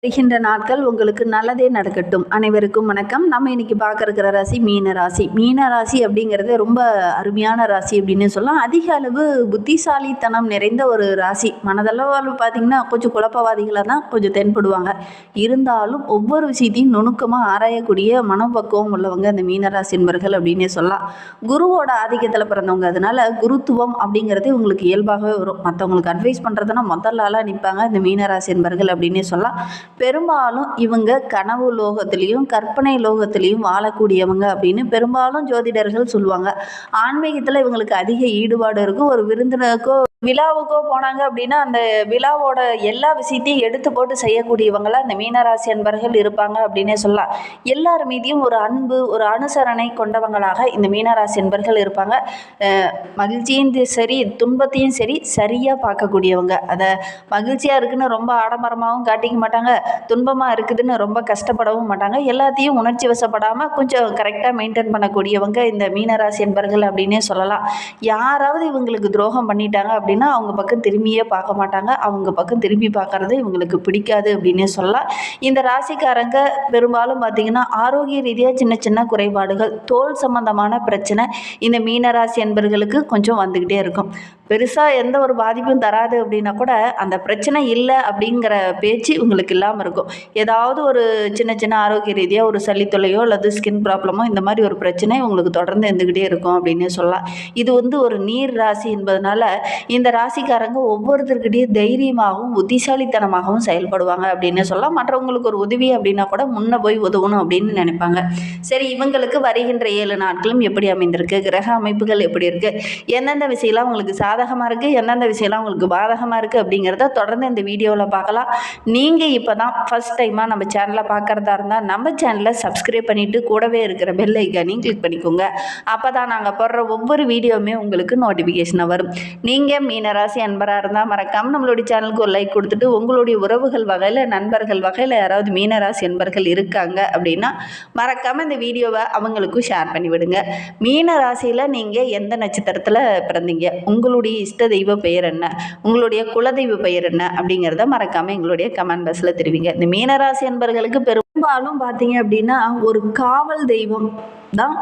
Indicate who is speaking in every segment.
Speaker 1: வருகின்ற நாட்கள் உங்களுக்கு நல்லதே நடக்கட்டும். அனைவருக்கும் வணக்கம். நம்ம இன்னைக்கு பார்க்க இருக்கிற ராசி மீன ராசி. மீன ராசி அப்படிங்கிறது ரொம்ப அருமையான ராசி அப்படின்னு சொல்லலாம். அதிக அளவு புத்திசாலித்தனம் நிறைந்த ஒரு ராசி. மனதளவில் பார்த்தீங்கன்னா கொஞ்சம் குழப்பவாதிகளாக தான் கொஞ்சம் தென்படுவாங்க. இருந்தாலும் ஒவ்வொரு விஷயத்தையும் நுணுக்கமாக ஆராயக்கூடிய மனப்பக்குவம் உள்ளவங்க அந்த மீனராசி என்பர்கள் அப்படின்னே சொல்லலாம். குருவோட ஆதிக்கத்தில் பிறந்தவங்க, அதனால குருத்துவம் அப்படிங்கிறது உங்களுக்கு இயல்பாகவே வரும். மற்றவங்களுக்கு அட்வைஸ் பண்ணுறதுனா முதல் ஆளாக நிற்பாங்க இந்த மீனராசி என்பர்கள் அப்படின்னே சொல்லலாம். பெரும்பாலும் இவங்க கனவு லோகத்திலையும் கற்பனை லோகத்திலையும் வாழக்கூடியவங்க அப்படின்னு பெரும்பாலும் ஜோதிடர்கள் சொல்லுவாங்க. ஆன்மீகத்தில் இவங்களுக்கு அதிக ஈடுபாடு இருக்கும். ஒரு விருந்தினருக்கோ விழாவுக்கோ போனாங்க அப்படின்னா அந்த விழாவோட எல்லா விஷயத்தையும் எடுத்து போட்டு செய்யக்கூடியவங்களாம் இந்த மீனராசி என்பர்கள் இருப்பாங்க அப்படின்னே சொல்லலாம். எல்லார் மீதியும் ஒரு அன்பு, ஒரு அனுசரணை கொண்டவங்களாக இந்த மீனராசி என்பர்கள் இருப்பாங்க. மகிழ்ச்சியும் சரி துன்பத்தையும் சரி சரியாக பார்க்கக்கூடியவங்க. அதை மகிழ்ச்சியாக இருக்குன்னு ரொம்ப ஆடம்பரமாகவும் காட்டிக்க மாட்டாங்க, துன்பமாக இருக்குதுன்னு ரொம்ப கஷ்டப்படவும் மாட்டாங்க. எல்லாத்தையும் உணர்ச்சி வசப்படாமல் கொஞ்சம் கரெக்டாக மெயின்டைன் பண்ணக்கூடியவங்க இந்த மீனராசி என்பர்கள் அப்படின்னே சொல்லலாம். யாராவது இவங்களுக்கு துரோகம் பண்ணிட்டாங்க அப்படின்னா அவங்க பக்கம் திரும்பியே பார்க்க மாட்டாங்க. அவங்க பக்கம் திரும்பி பார்க்கறது இவங்களுக்கு பிடிக்காது அப்படின்னே சொல்லலாம். இந்த ராசிக்காரங்க பெரும்பாலும் பார்த்திங்கன்னா ஆரோக்கிய ரீதியாக சின்ன சின்ன குறைபாடுகள், தோல் சம்பந்தமான பிரச்சனை இந்த மீனராசி என்பர்களுக்கு கொஞ்சம் வந்துக்கிட்டே இருக்கும். பெருசாக எந்த ஒரு பாதிப்பும் தராது அப்படின்னா கூட அந்த பிரச்சனை இல்லை அப்படிங்கிற பேச்சு இவங்களுக்கு இல்லாமல் இருக்கும். ஏதாவது ஒரு சின்ன சின்ன ஆரோக்கிய ரீதியாக ஒரு சளித்தொல்லையோ அல்லது ஸ்கின் ப்ராப்ளமோ இந்த மாதிரி ஒரு பிரச்சனை இவங்களுக்கு தொடர்ந்து இருந்துக்கிட்டே இருக்கும் அப்படின்னே சொல்லலாம். இது ஒரு நீர் ராசி என்பதனால இந்த ராசிக்காரங்க ஒவ்வொருத்தருக்கிட்டையும் தைரியமாகவும் புத்திசாலித்தனமாகவும் செயல்படுவாங்க அப்படின்னு சொல்லலாம். மற்றவங்களுக்கு ஒரு உதவி அப்படின்னா கூட முன்ன போய் உதவணும் அப்படின்னு நினைப்பாங்க. சரி, இவங்களுக்கு வருகின்ற 7 நாட்களும் எப்படி அமைந்திருக்கு, கிரக அமைப்புகள் எப்படி இருக்குது, எந்தெந்த விஷயம்லாம் உங்களுக்கு சாதகமாக இருக்குது, எந்தெந்த விஷயம்லாம் உங்களுக்கு பாதகமாக இருக்குது அப்படிங்கிறத தொடர்ந்து இந்த வீடியோவில் பார்க்கலாம். நீங்கள் இப்போ தான் ஃபஸ்ட் டைமாக நம்ம சேனலை பார்க்குறதா இருந்தால் நம்ம சேனலை சப்ஸ்கிரைப் பண்ணிவிட்டு கூடவே இருக்கிற பெல் ஐக்கானையும் கிளிக் பண்ணிக்கோங்க. அப்போ தான் நாங்கள் போடுற ஒவ்வொரு வீடியோவுமே உங்களுக்கு நோட்டிஃபிகேஷனாக வரும். நீங்கள் மீனராசி அன்பராக இருந்தால் மறக்காமல் நம்மளுடைய சேனலுக்கு ஒரு லைக் கொடுத்துட்டு உங்களுடைய உறவுகள் வகையில், நண்பர்கள் வகையில் யாராவது மீனராசி அன்பர்கள் இருக்காங்க அப்படின்னா மறக்காமல் இந்த வீடியோவை அவங்களுக்கும் ஷேர் பண்ணிவிடுங்க. மீன ராசியில் நீங்கள் எந்த நட்சத்திரத்தில் பிறந்தீங்க, உங்களுடைய இஷ்ட தெய்வ பெயர் என்ன, உங்களுடைய குலதெய்வ பெயர் என்ன அப்படிங்கிறத மறக்காமல் எங்களுடைய கமெண்ட் பாக்ஸில் தெரிவிங்க. இந்த மீனராசி அன்பர்களுக்கு பெரும்பாலும் பார்த்தீங்க அப்படின்னா ஒரு காவல் தெய்வம் தான்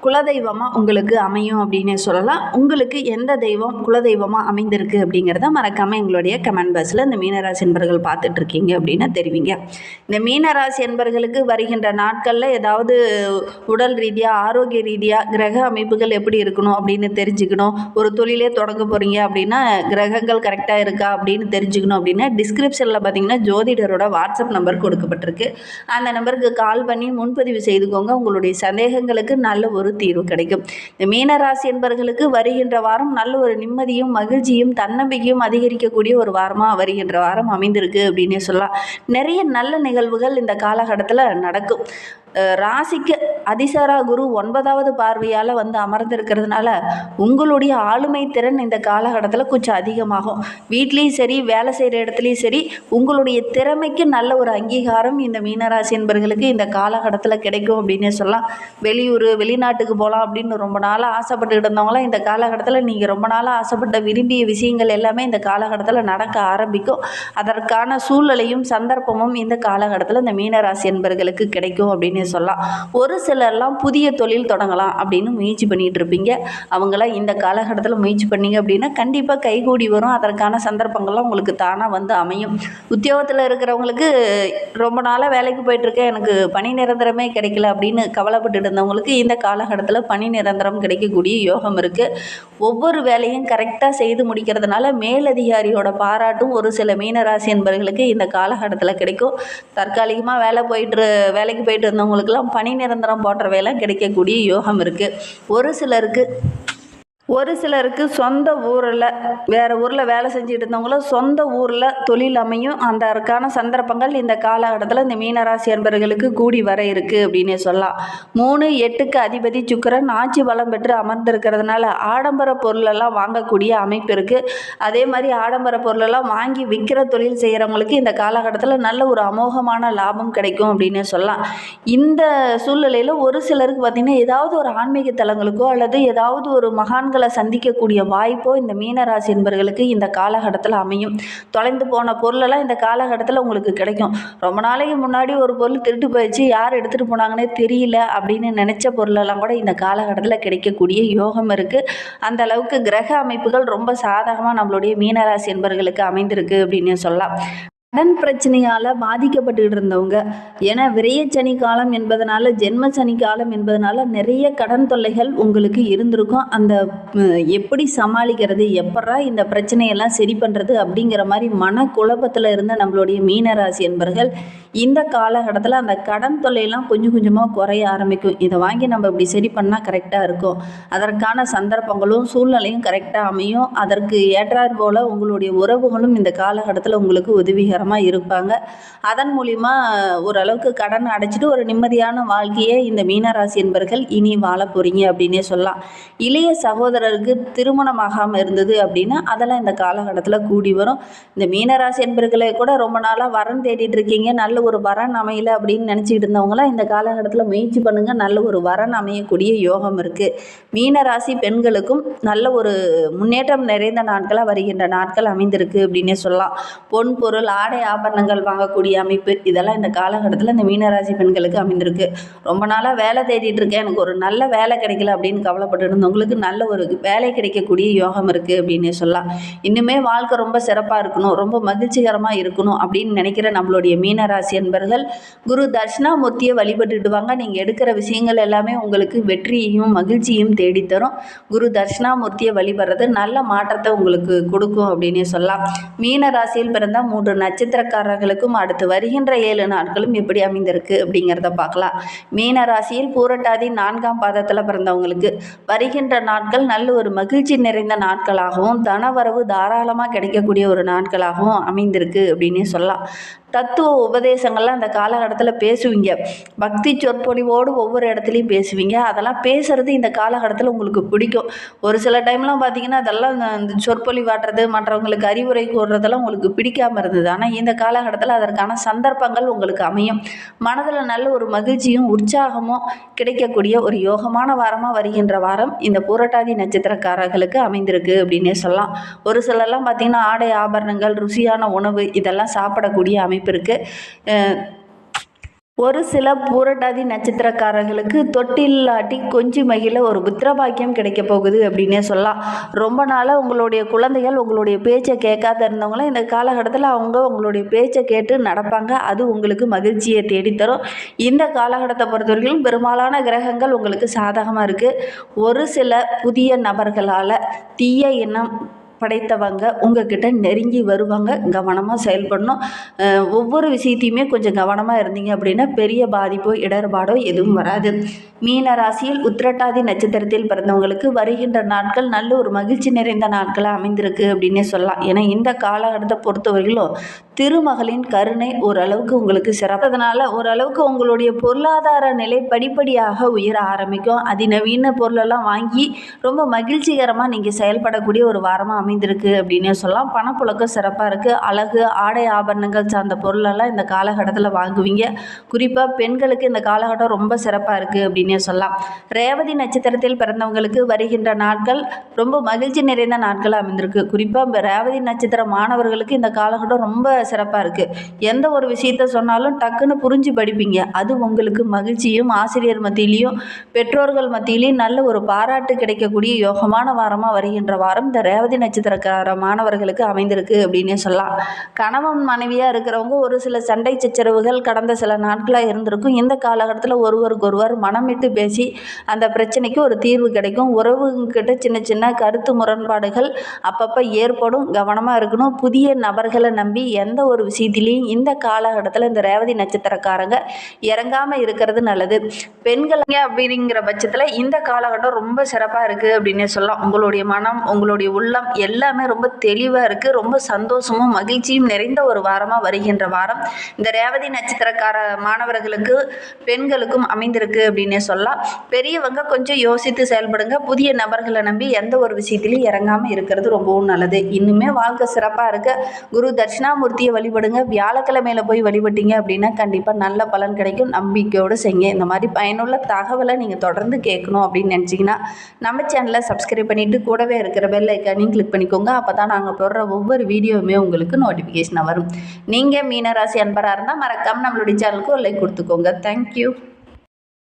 Speaker 1: குலதெய்வமாக உங்களுக்கு அமையும் அப்படின்னே சொல்லலாம். உங்களுக்கு எந்த தெய்வம் குலதெய்வமாக அமைந்திருக்கு அப்படிங்கிறத மறக்காமல் எங்களுடைய கமெண்ட் பாக்ஸில் இந்த மீனராசி என்பர்கள் பார்த்துட்ருக்கீங்க அப்படின்னா தெரிவிங்க. இந்த மீனராசி என்பர்களுக்கு வருகின்ற நாட்களில் ஏதாவது உடல் ரீதியாக ஆரோக்கிய ரீதியாக கிரக அமைப்புகள் எப்படி இருக்கணும் அப்படின்னு தெரிஞ்சுக்கணும், ஒரு தொழிலே தொடங்க போகிறீங்க அப்படின்னா கிரகங்கள் கரெக்டாக இருக்கா அப்படின்னு தெரிஞ்சுக்கணும் அப்படின்னா டிஸ்கிரிப்ஷனில் பார்த்தீங்கன்னா ஜோதிடரோட வாட்ஸ்அப் நம்பர் கொடுக்கப்பட்டிருக்கு. அந்த நம்பருக்கு கால் பண்ணி முன்பதிவு செய்துக்கோங்க. உங்களுடைய சந்தேகங்களுக்கு நல்ல ஒரு தீர்வு கிடைக்கும். இந்த மீனராசி என்பவர்களுக்கு வருகின்ற வாரம் நல்ல ஒரு நிம்மதியும் மகிழ்ச்சியும் தன்னம்பிக்கையும் அதிகரிக்கக்கூடிய ஒரு வாரமாக வருகின்ற வாரம் அமைந்திருக்கு அப்படின்னே சொல்லலாம். நிறைய நல்ல நிகழ்வுகள் இந்த காலகட்டத்தில் நடக்கும். ராசிக்கு அதிசாரா குரு 9வது பார்வையால் அமர்ந்திருக்கிறதுனால உங்களுடைய ஆளுமை திறன் இந்த காலகட்டத்தில் கொஞ்சம் அதிகமாகும். வீட்லேயும் சரி, வேலை செய்கிற இடத்துலையும் சரி, உங்களுடைய திறமைக்கு நல்ல ஒரு அங்கீகாரம் இந்த மீனராசி என்பவர்களுக்கு இந்த காலகட்டத்தில் கிடைக்கும் அப்படின்னே சொல்லலாம். வெளியூர் வெளிநாட்டுக்கு போகலாம் அப்படின்னு ரொம்ப நாளாக ஆசைப்பட்டு இருந்தவங்களாம் இந்த காலகட்டத்தில் நீங்கள் ரொம்ப நாளாக ஆசைப்பட்ட விரும்பிய விஷயங்கள் எல்லாமே இந்த காலகட்டத்தில் நடக்க ஆரம்பிக்கும். அதற்கான சூழ்நிலையும் சந்தர்ப்பமும் இந்த காலகட்டத்தில் இந்த மீனராசி என்பவர்களுக்கு கிடைக்கும் அப்படின்னு சொல்லலாம். ஒரு சிலர்லாம் புதிய தொழில் தொடங்கலாம் அப்படின்னு முயற்சி பண்ணிட்டு இருப்பீங்க. அவங்களாம் இந்த காலகட்டத்தில் முயற்சி பண்ணீங்க அப்படின்னா கண்டிப்பாக கைகூடி வரும். அதற்கான சந்தர்ப்பங்கள்லாம் உங்களுக்கு தானாக அமையும். உத்தியோகத்தில் இருக்கிறவங்களுக்கு ரொம்ப நாளாக வேலைக்கு போயிட்டுருக்கேன், எனக்கு பணி நிரந்தரமே கிடைக்கல அப்படின்னு கவலைப்பட்டு இருந்தவங்களுக்கு இந்த காலகட்டத்தில் பணி நிரந்தரம் கிடைக்கக்கூடிய யோகம் இருக்குது. ஒவ்வொரு வேலையும் கரெக்டாக செய்து முடிக்கிறதுனால மேலதிகாரியோட பாராட்டும் ஒரு சில மீனராசி என்பவர்களுக்கு இந்த காலகட்டத்தில் கிடைக்கும். தற்காலிகமாக வேலைக்கு போயிட்டு இருந்தவங்களுக்கெல்லாம் பணி நிரந்தரம் போன்ற வேலை கிடைக்கக்கூடிய யோகம் இருக்குது. ஒரு சிலருக்கு சொந்த ஊரில் வேறு ஊரில் வேலை செஞ்சுட்டு இருந்தவங்களும் சொந்த ஊரில் தொழில் அமையும். அதற்கான சந்தர்ப்பங்கள் இந்த காலகட்டத்தில் இந்த மீனராசி என்பவர்களுக்கு கூடி வர இருக்குது அப்படின்னே சொல்லலாம். 3-8க்கு அதிபதி சுக்கிரன் ஆட்சி பலம் பெற்று அமர்ந்திருக்கிறதுனால ஆடம்பர பொருளெல்லாம் வாங்கக்கூடிய அமைப்பு இருக்குது. அதே மாதிரி ஆடம்பர பொருளெல்லாம் வாங்கி விற்கிற தொழில் செய்கிறவங்களுக்கு இந்த காலகட்டத்தில் நல்ல ஒரு அமோகமான லாபம் கிடைக்கும் அப்படின்னே சொல்லலாம். இந்த சூழ்நிலையில் ஒரு சிலருக்கு பார்த்திங்கன்னா ஏதாவது ஒரு ஆன்மீக தலங்களுக்கோ அல்லது ஏதாவது ஒரு மகான்கள் மகான்களை சந்திக்கக்கூடிய வாய்ப்போ இந்த மீனராசி என்பவர்களுக்கு இந்த காலகட்டத்தில் அமையும். தொலைந்து போன பொருளெல்லாம் இந்த காலகட்டத்தில் உங்களுக்கு கிடைக்கும். ரொம்ப நாளைக்கு முன்னாடி ஒரு பொருள் திருட்டு போயிடுச்சு, யார் எடுத்துகிட்டு போனாங்கன்னே தெரியல அப்படின்னு நினச்ச பொருளெல்லாம் கூட இந்த காலகட்டத்தில் கிடைக்கக்கூடிய யோகம் இருக்குது. அந்த அளவுக்கு கிரக அமைப்புகள் ரொம்ப சாதகமாக நம்மளுடைய மீனராசி என்பவர்களுக்கு அமைந்திருக்கு அப்படின்னு சொல்லலாம். கடன் பிரச்சனையால் பாதிக்கப்பட்டுக்கிட்டு இருந்தவங்க, ஏன்னா விரயச்சனி காலம் என்பதனால, ஜென்ம சனி காலம் என்பதனால நிறைய கடன் தொல்லைகள் உங்களுக்கு இருந்திருக்கும். அந்த எப்படி சமாளிக்கிறது, எப்படா இந்த பிரச்சனையெல்லாம் சரி பண்ணுறது அப்படிங்கிற மாதிரி மனக்குழப்பத்தில் இருந்த நம்மளுடைய மீனராசி என்பர்கள் இந்த காலகட்டத்தில் அந்த கடன் தொல்லையெல்லாம் கொஞ்சம் கொஞ்சமாக குறைய ஆரம்பிக்கும். இதை வாங்கி நம்ம இப்படி சரி பண்ணால் கரெக்டாக இருக்கும், அதற்கான சந்தர்ப்பங்களும் சூழ்நிலையும் கரெக்டாக அமையும். அதற்கு ஏற்றாற் போல் உங்களுடைய உறவுகளும் இந்த காலகட்டத்தில் உங்களுக்கு உதவிகரமாக இருப்பாங்க. அதன் மூலிமா ஓரளவுக்கு கடன் அடைச்சிட்டு ஒரு நிம்மதியான வாழ்க்கையை இந்த மீனராசி என்பர்கள் இனி வாழ போகிறீங்க அப்படின்னே சொல்லலாம். இளைய சகோதரருக்கு திருமணமாகாமல் இருந்தது அப்படின்னா அதெல்லாம் இந்த காலகட்டத்தில் கூடி வரும். இந்த மீனராசி என்பர்களை கூட ரொம்ப நாளாக வரன் தேடிட்டு இருக்கீங்க, நல்ல ஒரு வரன் அமையல அப்படின்னு நினச்சிக்கிட்டு இருந்தவங்களாம் இந்த காலகட்டத்தில் முயற்சி பண்ணுங்கள், நல்ல ஒரு வரன் அமையக்கூடிய யோகம் இருக்குது. மீனராசி பெண்களுக்கும் நல்ல ஒரு முன்னேற்றம் நிறைந்த நாட்களாக வருகின்ற நாட்கள் அமைந்திருக்கு அப்படின்னே சொல்லலாம். பொன் பொருள் ஆடை ஆபரணங்கள் வாங்கக்கூடிய அமைப்பு இதெல்லாம் இந்த காலகட்டத்தில் இந்த மீனராசி பெண்களுக்கு அமைந்திருக்கு. ரொம்ப நாளாக வேலை தேடிட்டு இருக்கேன், எனக்கு ஒரு நல்ல வேலை கிடைக்கல அப்படின்னு கவலைப்பட்டு இருந்தவங்களுக்கு நல்ல ஒரு வேலை கிடைக்கக்கூடிய யோகம் இருக்குது அப்படின்னே சொல்லலாம். இன்னுமே வாழ்க்கை ரொம்ப சிறப்பாக இருக்கணும், ரொம்ப மகிழ்ச்சிகரமாக இருக்கணும் அப்படின்னு நினைக்கிற நம்மளுடைய மீனராசி என்பர்கள் குரு தட்சிணாமூர்த்தியை வழிபட்டுட்டு வாங்க. நீங்கள் எடுக்கிற விஷயங்கள் எல்லாமே உங்களுக்கு வெற்றியையும் மகிழ்ச்சியும் தேடித்தரும். குரு தட்சிணாமூர்த்தியை வழிபடுறது நல்ல மாற்றத்தை உங்களுக்கு கொடுக்கும் அப்படின்னே சொல்லலாம். மீனராசியில் பிறந்த 3 நட்சத்திரக்காரர்களுக்கும் அடுத்து வருகின்ற 7 நாட்களும் எப்படி அமைந்திருக்கு அப்படிங்கிறத பார்க்கலாம். மீனராசியில் பூரட்டாதி 4ஆம் பாதத்தில் பிறந்தவங்களுக்கு வருகின்ற நாட்கள் நல்ல ஒரு மகிழ்ச்சி நிறைந்த நாட்களாகவும் தனவரவு தாராளமாக கிடைக்கக்கூடிய ஒரு நாட்களாகவும் அமைந்திருக்கு அப்படின்னே சொல்லலாம். தத்துவ உபதேசங்கள்லாம் அந்த காலகட்டத்தில் பேசுவீங்க, பக்தி சொற்பொழிவோடு ஒவ்வொரு இடத்துலையும் பேசுவீங்க. அதெல்லாம் பேசுகிறது இந்த காலகட்டத்தில் உங்களுக்கு பிடிக்கும். ஒரு சில டைம்லாம் பார்த்தீங்கன்னா அதெல்லாம் இந்த சொற்பொழிவாட்டுறது மற்றவங்களுக்கு அறிவுரை கூறுறதெல்லாம் உங்களுக்கு பிடிக்காமல் இருந்தது. ஆனால் இந்த காலகட்டத்தில் அதற்கான சந்தர்ப்பங்கள் உங்களுக்கு அமையும். மனதில் நல்ல ஒரு மகிழ்ச்சியும் உற்சாகமும் கிடைக்கக்கூடிய ஒரு யோகமான வாரமாக வருகின்ற வாரம் இந்த பூரட்டாதி நட்சத்திரக்காரர்களுக்கு அமைந்திருக்கு அப்படின்னே சொல்லலாம். ஒரு சிலர்லாம் பார்த்திங்கன்னா ஆடை ஆபரணங்கள் ருசியான உணவு இதெல்லாம் சாப்பிடக்கூடிய அமைப்பு இருக்குது. ஒரு சில பூரட்டாதி நட்சத்திரக்காரர்களுக்கு தொட்டில்லாட்டி கொஞ்சி மகிழ ஒரு புத்திரபாக்கியம் கிடைக்க போகுது அப்படின்னே சொல்லலாம். ரொம்ப நாளாக உங்களுடைய குழந்தைகள் உங்களுடைய பேச்சை கேட்காத இருந்தவங்களாம் இந்த காலகட்டத்தில் உங்களுடைய பேச்சை கேட்டு நடப்பாங்க. அது உங்களுக்கு மகிழ்ச்சியை தேடித்தரும். இந்த காலகட்டத்தை பொறுத்தவரைக்கும் பெரும்பாலான கிரகங்கள் உங்களுக்கு சாதகமாக இருக்குது. ஒரு சில புதிய நபர்களால் தீய எண்ணம் படைத்தவங்க உங்ககிட்ட நெருங்கி வருவாங்க. கவனமாக செயல்படணும். ஒவ்வொரு விஷயத்தையுமே கொஞ்சம் கவனமாக இருந்தீங்க அப்படின்னா பெரிய பாதிப்போ இடர்பாடோ எதுவும் வராது. மீனராசியில் உத்திரட்டாதி நட்சத்திரத்தில் பிறந்தவங்களுக்கு வருகின்ற நாட்கள் நல்ல ஒரு மகிழ்ச்சி நிறைந்த நாட்களாக அமைந்திருக்கு அப்படின்னே சொல்லலாம். ஏன்னா இந்த காலகட்டத்தை பொறுத்தவரையிலும் திருமகளின் கருணை ஓரளவுக்கு உங்களுக்கு சிறப்பதனால ஓரளவுக்கு உங்களுடைய பொருளாதார நிலை படிப்படியாக உயர ஆரம்பிக்கும். அதிநவீன பொருளெல்லாம் வாங்கி ரொம்ப மகிழ்ச்சிகரமாக நீங்கள் செயல்படக்கூடிய ஒரு வாரமாக அமைந்திருக்கு அப்படின்னே சொல்லலாம். பணப்புழக்கம் சிறப்பாக இருக்குது. அழகு ஆடை ஆபரணங்கள் சார்ந்த பொருளெல்லாம் இந்த காலகட்டத்தில் வாங்குவீங்க. குறிப்பாக பெண்களுக்கு இந்த காலகட்டம் ரொம்ப சிறப்பாக இருக்குது அப்படின்னே சொல்லலாம். ரேவதி நட்சத்திரத்தில் பிறந்தவங்களுக்கு வருகின்ற நாட்கள் ரொம்ப மகிழ்ச்சி நிறைந்த நாட்களாக அமைந்திருக்கு. குறிப்பாக ரேவதி நட்சத்திர மாணவர்களுக்கு இந்த காலகட்டம் ரொம்ப சிறப்பாக இருக்குது. எந்த ஒரு விஷயத்த சொன்னாலும் டக்குன்னு புரிஞ்சு படிப்பீங்க. அது உங்களுக்கு மகிழ்ச்சியும் ஆசிரியர் மத்தியிலையும் பெற்றோர்கள் மத்தியிலையும் நல்ல ஒரு பாராட்டு கிடைக்கக்கூடிய யோகமான வாரமாக வருகின்ற வாரம் இந்த ரேவதி நட்சத்திரக்கார மாணவர்களுக்கு அமைந்திருக்கு அப்படின்னே சொல்லலாம். கணவன் மனைவியாக இருக்கிறவங்க ஒரு சில சண்டை சச்சரவுகள் கடந்த சில நாட்களாக இருந்திருக்கும். இந்த காலகட்டத்தில் ஒருவருக்கொருவர் மனம் விட்டு பேசி அந்த பிரச்சனைக்கு ஒரு தீர்வு கிடைக்கும். உறவுகிட்ட சின்ன சின்ன கருத்து முரண்பாடுகள் அப்பப்போ ஏற்படும். கவனமாக இருக்கணும். புதிய நபர்களை நம்பி எந்த ஒரு விஷயத்திலையும் இந்த காலகட்டத்தில் இந்த ரேவதி நட்சத்திரக்காரங்க இறங்காமல் இருக்கிறது நல்லது. பெண்களுங்க அப்படிங்கிற பட்சத்தில் இந்த காலகட்டம் ரொம்ப சிறப்பாக இருக்குது அப்படின்னே சொல்லலாம். உங்களுடைய மனம் உங்களுடைய உள்ளம் எல்லாமே ரொம்ப தெளிவாக இருக்குது. ரொம்ப சந்தோஷமும் மகிழ்ச்சியும் நிறைந்த ஒரு வாரமாக வருகின்ற வாரம் இந்த ரேவதி நட்சத்திரக்கார மாணவர்களுக்கு பெண்களுக்கும் அமைந்திருக்கு அப்படின்னே சொல்லலாம். பெரியவங்க கொஞ்சம் யோசித்து செயல்படுங்க. புதிய நபர்களை நம்பி எந்த ஒரு விஷயத்திலையும் இறங்காமல் இருக்கிறது ரொம்பவும் நல்லது. இன்னுமே வாழ்க்கை சிறப்பாக இருக்க குரு தட்சிணாமூர்த்தி மூர்த்தியை வழிபடுங்க. வியாழக்கிழமையில போய் வழிபட்டீங்க அப்படின்னா கண்டிப்பாக நல்ல பலன் கிடைக்கும். நம்பிக்கையோடு செய்யுங்க. இந்த மாதிரி பயனுள்ள தகவலை நீங்கள் தொடர்ந்து கேட்கணும் அப்படின்னு நினச்சிங்கன்னா நம்ம சேனலை சப்ஸ்கிரைப் பண்ணிவிட்டு கூடவே இருக்கிற பெல் ஐக்கானையும் கிளிக் பண்ணிக்கோங்க. அப்போ தான் நாங்கள் போடுற ஒவ்வொரு வீடியோவுமே உங்களுக்கு நோட்டிஃபிகேஷனாக வரும். நீங்கள் மீனராசி அன்பராக இருந்தால் மறக்காமல் நம்மளுடைய சேனலுக்கு ஒரு லைக் கொடுத்துக்கோங்க. தேங்க்யூ.